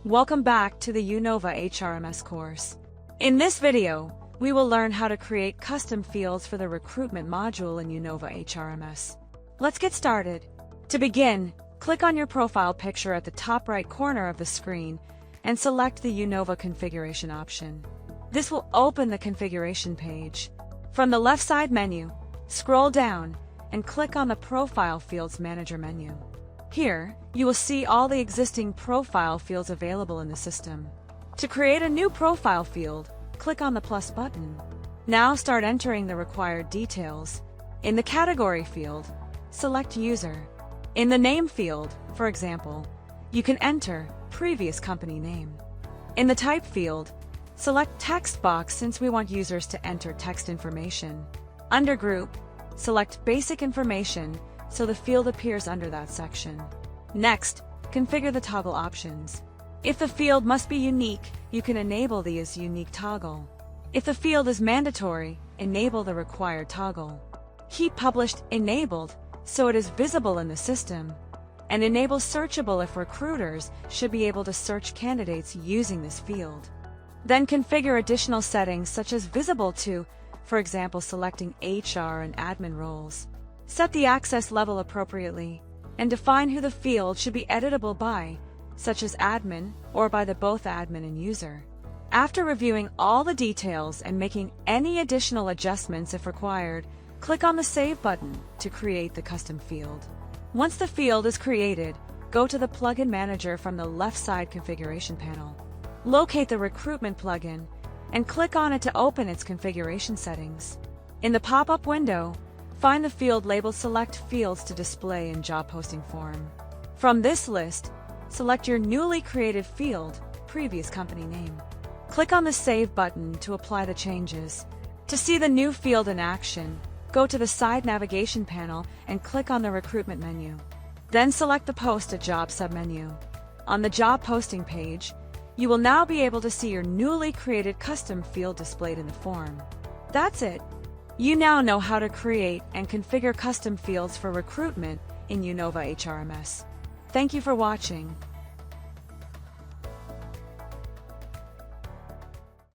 Welcome back to the uKnowva HRMS course. In this video, we will learn how to create custom fields for the recruitment module in uKnowva HRMS. Let's get started. To begin, click on your profile picture at the top right corner of the screen and select the uKnowva configuration option. This will open the configuration page. From the left side menu, scroll down and click on the Profile Fields Manager menu. Here, you will see all the existing profile fields available in the system. To create a new profile field, click on the plus button. Now start entering the required details. In the category field, select User. In the name field, for example, you can enter previous company name. In the type field, select text box since we want users to enter text information. Under Group, select Basic Information so the field appears under that section. Next, configure the toggle options. If the field must be unique, you can enable the Is Unique toggle. If the field is mandatory, enable the required toggle. Keep Published enabled so it is visible in the system, and enable Searchable if recruiters should be able to search candidates using this field. Then configure additional settings such as visible to, for example, selecting HR and admin roles. Set the access level appropriately, and define who the field should be editable by, such as admin or by the both admin and user. After reviewing all the details and making any additional adjustments if required, click on the Save button to create the custom field. Once the field is created, go to the Plugin Manager from the left side configuration panel. Locate the Recruitment plugin and click on it to open its configuration settings. In the pop-up window, find the field labeled Select Fields to display in job posting form. From this list, select your newly created field, previous company name. Click on the Save button to apply the changes. To see the new field in action, go to the side navigation panel and click on the Recruitment menu. Then select the Post a Job submenu. On the job posting page, you will now be able to see your newly created custom field displayed in the form. That's it. You now know how to create and configure custom fields for recruitment in uKnowva HRMS. Thank you for watching.